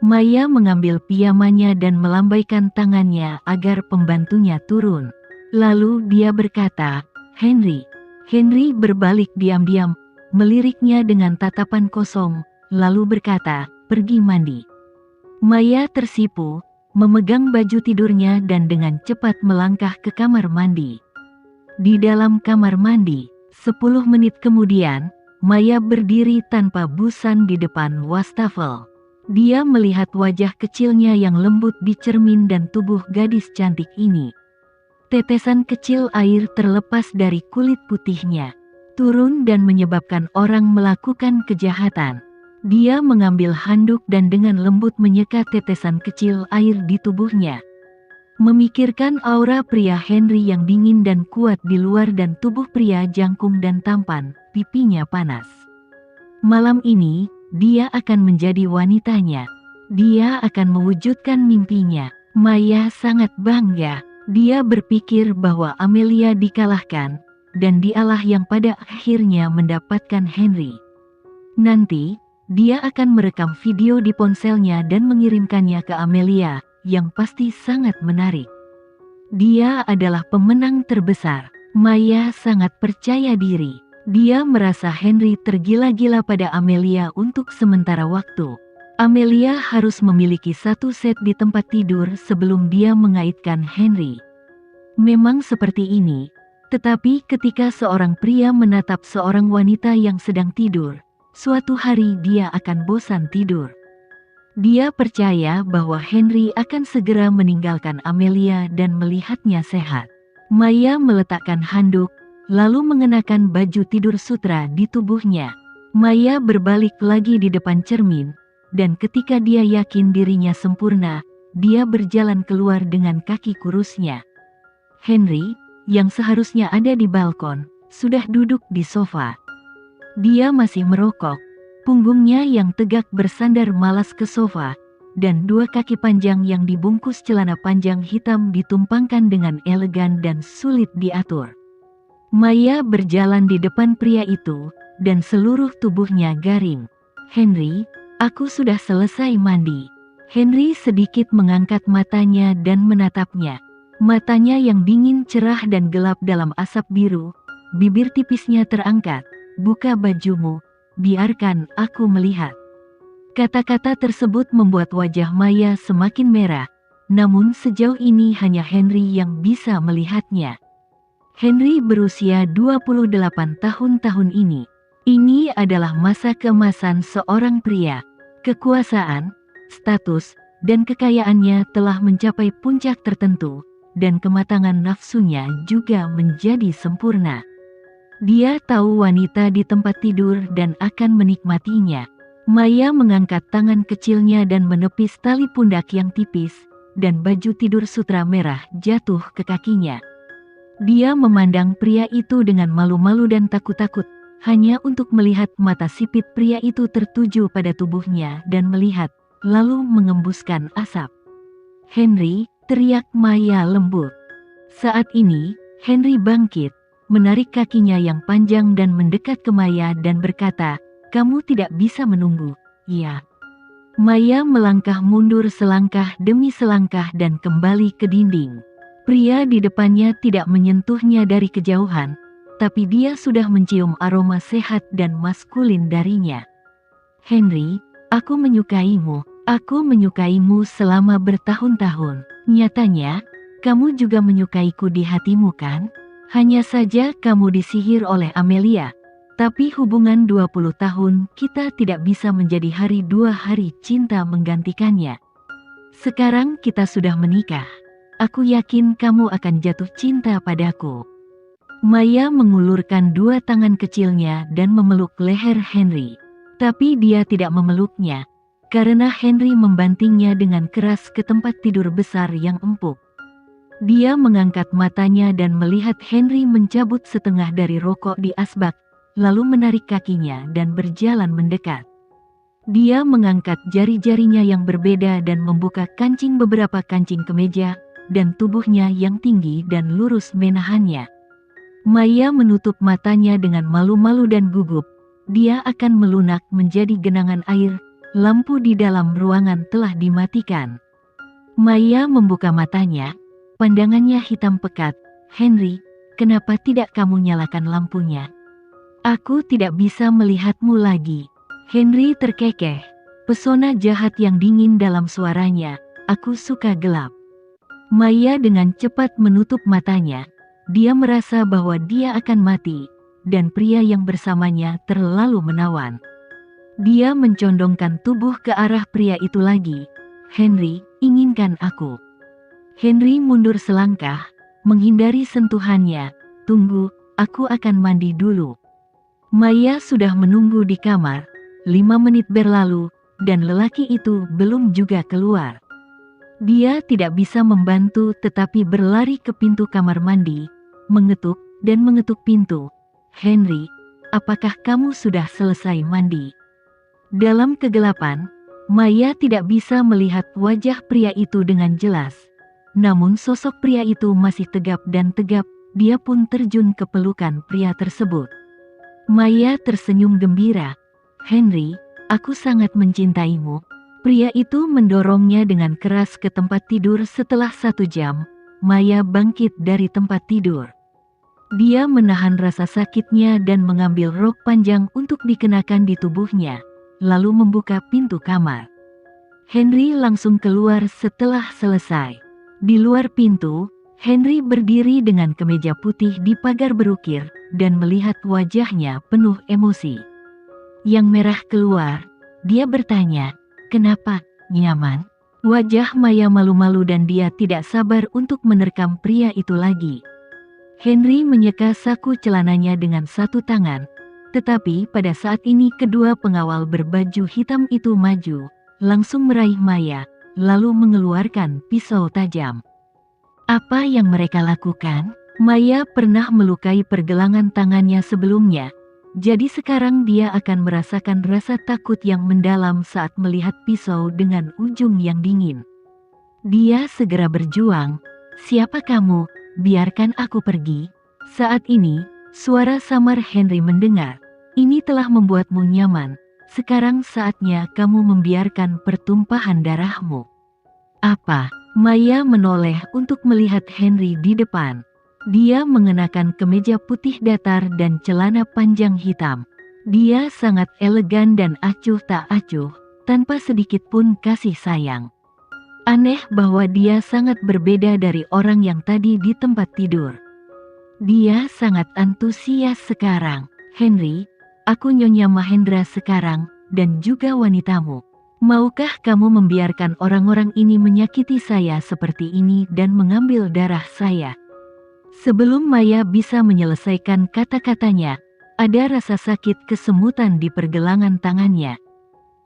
Maya mengambil piyamanya dan melambaikan tangannya agar pembantunya turun. Lalu dia berkata, "Henry." Henry berbalik diam-diam, meliriknya dengan tatapan kosong, lalu berkata, "Pergi mandi." Maya tersipu, memegang baju tidurnya dan dengan cepat melangkah ke kamar mandi. Di dalam kamar mandi, 10 menit kemudian, Maya berdiri tanpa busan di depan wastafel. Dia melihat wajah kecilnya yang lembut di cermin dan tubuh gadis cantik ini. Tetesan kecil air terlepas dari kulit putihnya, turun dan menyebabkan orang melakukan kejahatan. Dia mengambil handuk dan dengan lembut menyeka tetesan kecil air di tubuhnya. Memikirkan aura pria Henry yang dingin dan kuat di luar dan tubuh pria jangkung dan tampan, pipinya panas. Malam ini, dia akan menjadi wanitanya. Dia akan mewujudkan mimpinya. Maya sangat bangga. Dia berpikir bahwa Amelia dikalahkan, dan dialah yang pada akhirnya mendapatkan Henry. Nanti, dia akan merekam video di ponselnya dan mengirimkannya ke Amelia, yang pasti sangat menarik. Dia adalah pemenang terbesar. Maya sangat percaya diri. Dia merasa Henry tergila-gila pada Amelia untuk sementara waktu. Amelia harus memiliki satu set di tempat tidur sebelum dia mengaitkan Henry. Memang seperti ini, tetapi ketika seorang pria menatap seorang wanita yang sedang tidur, suatu hari dia akan bosan tidur. Dia percaya bahwa Henry akan segera meninggalkan Amelia dan melihatnya sehat. Maya meletakkan handuk, lalu mengenakan baju tidur sutra di tubuhnya. Maya berbalik lagi di depan cermin, dan ketika dia yakin dirinya sempurna, dia berjalan keluar dengan kaki kurusnya. Henry, yang seharusnya ada di balkon, sudah duduk di sofa. Dia masih merokok, punggungnya yang tegak bersandar malas ke sofa, dan dua kaki panjang yang dibungkus celana panjang hitam ditumpangkan dengan elegan dan sulit diatur. Maya berjalan di depan pria itu, dan seluruh tubuhnya garing. "Henry, aku sudah selesai mandi." Henry sedikit mengangkat matanya dan menatapnya. Matanya yang dingin cerah dan gelap dalam asap biru, bibir tipisnya terangkat. "Buka bajumu, biarkan aku melihat." Kata-kata tersebut membuat wajah Maya semakin merah, namun sejauh ini hanya Henry yang bisa melihatnya. Henry berusia 28 tahun ini. Ini adalah masa keemasan seorang pria. Kekuasaan, status, dan kekayaannya telah mencapai puncak tertentu, dan kematangan nafsunya juga menjadi sempurna. Dia tahu wanita di tempat tidur dan akan menikmatinya. Maya mengangkat tangan kecilnya dan menepis tali pundak yang tipis, dan baju tidur sutra merah jatuh ke kakinya. Dia memandang pria itu dengan malu-malu dan takut-takut, hanya untuk melihat mata sipit pria itu tertuju pada tubuhnya dan melihat, lalu mengembuskan asap. "Henry," teriak Maya lembut. Saat ini, Henry bangkit, menarik kakinya yang panjang dan mendekat ke Maya dan berkata, "Kamu tidak bisa menunggu, ya?" Maya melangkah mundur selangkah demi selangkah dan kembali ke dinding. Pria di depannya tidak menyentuhnya dari kejauhan, tapi dia sudah mencium aroma sehat dan maskulin darinya. "Henry, aku menyukaimu. Aku menyukaimu selama bertahun-tahun. Nyatanya, kamu juga menyukaiku di hatimu kan? Hanya saja kamu disihir oleh Amelia. Tapi hubungan 20 tahun kita tidak bisa menjadi hari 2 hari cinta menggantikannya. Sekarang kita sudah menikah. Aku yakin kamu akan jatuh cinta padaku." Maya mengulurkan dua tangan kecilnya dan memeluk leher Henry. Tapi dia tidak memeluknya, karena Henry membantingnya dengan keras ke tempat tidur besar yang empuk. Dia mengangkat matanya dan melihat Henry mencabut setengah dari rokok di asbak, lalu menarik kakinya dan berjalan mendekat. Dia mengangkat jari-jarinya yang berbeda dan membuka kancing beberapa kancing kemeja, dan tubuhnya yang tinggi dan lurus menahannya. Maya menutup matanya dengan malu-malu dan gugup. Dia akan melunak menjadi genangan air, lampu di dalam ruangan telah dimatikan. Maya membuka matanya, pandangannya hitam pekat. Henry, kenapa tidak kamu nyalakan lampunya? Aku tidak bisa melihatmu lagi. Henry terkekeh. Pesona jahat yang dingin dalam suaranya. Aku suka gelap. Maya dengan cepat menutup matanya. Dia merasa bahwa dia akan mati, dan pria yang bersamanya terlalu menawan. Dia mencondongkan tubuh ke arah pria itu lagi. Henry, inginkan aku. Henry mundur selangkah, menghindari sentuhannya. Tunggu, aku akan mandi dulu. Maya sudah menunggu di kamar. 5 menit berlalu, dan lelaki itu belum juga keluar. Dia tidak bisa membantu tetapi berlari ke pintu kamar mandi, mengetuk dan mengetuk pintu. Henry, apakah kamu sudah selesai mandi? Dalam kegelapan, Maya tidak bisa melihat wajah pria itu dengan jelas. Namun sosok pria itu masih tegap dan tegap, dia pun terjun ke pelukan pria tersebut. Maya tersenyum gembira. Henry, aku sangat mencintaimu. Pria itu mendorongnya dengan keras ke tempat tidur. Setelah 1 jam, Maya bangkit dari tempat tidur. Dia menahan rasa sakitnya dan mengambil rok panjang untuk dikenakan di tubuhnya, lalu membuka pintu kamar. Henry langsung keluar setelah selesai. Di luar pintu, Henry berdiri dengan kemeja putih di pagar berukir, dan melihat wajahnya penuh emosi. Yang merah keluar, dia bertanya, kenapa, nyaman? Wajah Maya malu-malu dan dia tidak sabar untuk menerkam pria itu lagi. Henry menyeka saku celananya dengan satu tangan, tetapi pada saat ini kedua pengawal berbaju hitam itu maju, langsung meraih Maya, lalu mengeluarkan pisau tajam. Apa yang mereka lakukan? Maya pernah melukai pergelangan tangannya sebelumnya, jadi sekarang dia akan merasakan rasa takut yang mendalam saat melihat pisau dengan ujung yang dingin. Dia segera berjuang. Siapa kamu? Biarkan aku pergi. Saat ini, suara samar Henry mendengar. Ini telah membuatmu nyaman. Sekarang saatnya kamu membiarkan pertumpahan darahmu. Apa? Maya menoleh untuk melihat Henry di depan. Dia mengenakan kemeja putih datar dan celana panjang hitam. Dia sangat elegan dan acuh tak acuh, tanpa sedikit pun kasih sayang. Aneh bahwa dia sangat berbeda dari orang yang tadi di tempat tidur. Dia sangat antusias sekarang. Henry, aku Nyonya Mahendra sekarang, dan juga wanitamu. Maukah kamu membiarkan orang-orang ini menyakiti saya seperti ini dan mengambil darah saya? Sebelum Maya bisa menyelesaikan kata-katanya, ada rasa sakit kesemutan di pergelangan tangannya.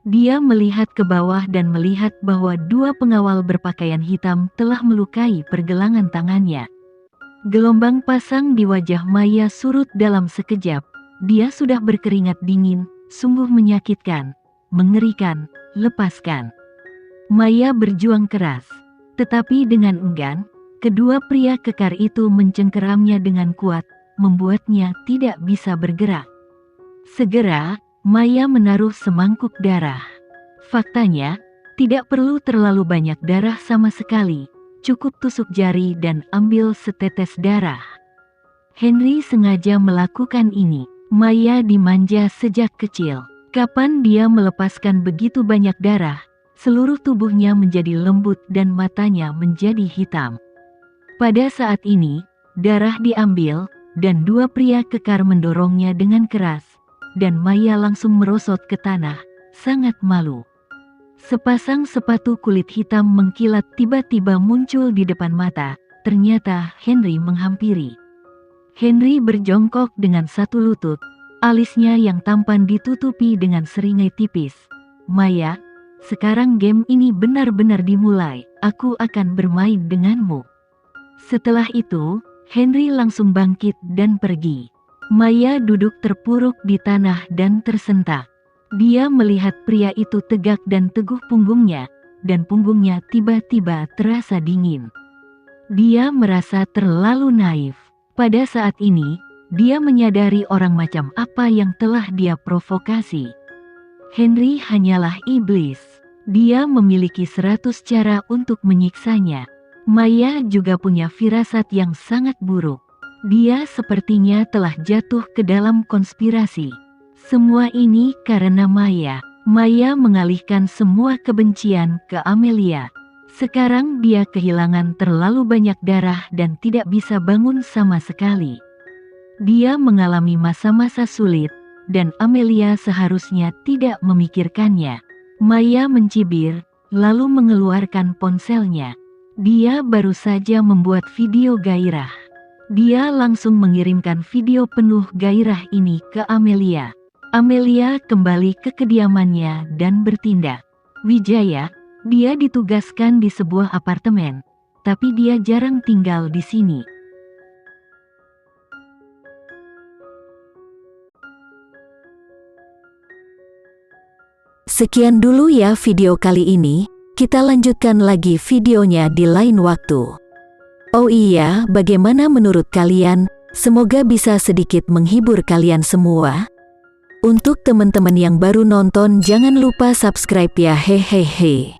Dia melihat ke bawah dan melihat bahwa 2 pengawal berpakaian hitam telah melukai pergelangan tangannya. Gelombang pasang di wajah Maya surut dalam sekejap. Dia sudah berkeringat dingin, sungguh menyakitkan, mengerikan. Lepaskan. Maya berjuang keras, tetapi dengan enggan, kedua pria kekar itu mencengkeramnya dengan kuat, membuatnya tidak bisa bergerak. Segera, Maya menaruh semangkuk darah. Faktanya, tidak perlu terlalu banyak darah sama sekali, cukup tusuk jari dan ambil setetes darah. Henry sengaja melakukan ini. Maya dimanja sejak kecil. Kapan dia melepaskan begitu banyak darah, seluruh tubuhnya menjadi lembut dan matanya menjadi hitam. Pada saat ini, darah diambil, dan 2 pria kekar mendorongnya dengan keras, dan Maya langsung merosot ke tanah, sangat malu. Sepasang sepatu kulit hitam mengkilat tiba-tiba muncul di depan mata, ternyata Henry menghampiri. Henry berjongkok dengan satu lutut, alisnya yang tampan ditutupi dengan seringai tipis. Maya, sekarang game ini benar-benar dimulai, aku akan bermain denganmu. Setelah itu, Henry langsung bangkit dan pergi. Maya duduk terpuruk di tanah dan tersentak. Dia melihat pria itu tegak dan teguh punggungnya, dan punggungnya tiba-tiba terasa dingin. Dia merasa terlalu naif. Pada saat ini, dia menyadari orang macam apa yang telah dia provokasi. Henry hanyalah iblis. Dia memiliki 100 cara untuk menyiksanya. Maya juga punya firasat yang sangat buruk. Dia sepertinya telah jatuh ke dalam konspirasi. Semua ini karena Maya. Maya mengalihkan semua kebencian ke Amelia. Sekarang dia kehilangan terlalu banyak darah dan tidak bisa bangun sama sekali. Dia mengalami masa-masa sulit, dan Amelia seharusnya tidak memikirkannya. Maya mencibir, lalu mengeluarkan ponselnya. Dia baru saja membuat video gairah. Dia langsung mengirimkan video penuh gairah ini ke Amelia. Amelia kembali ke kediamannya dan bertindak. Wijaya, dia ditugaskan di sebuah apartemen, tapi dia jarang tinggal di sini. Sekian dulu ya video kali ini, kita lanjutkan lagi videonya di lain waktu. Oh iya, bagaimana menurut kalian? Semoga bisa sedikit menghibur kalian semua. Untuk teman-teman yang baru nonton jangan lupa subscribe ya hehehe.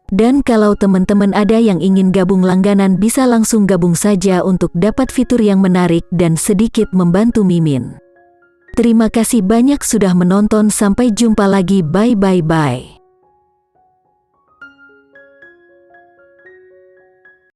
Dan kalau teman-teman ada yang ingin gabung langganan bisa langsung gabung saja untuk dapat fitur yang menarik dan sedikit membantu Mimin. Terima kasih banyak sudah menonton, sampai jumpa lagi, bye bye bye.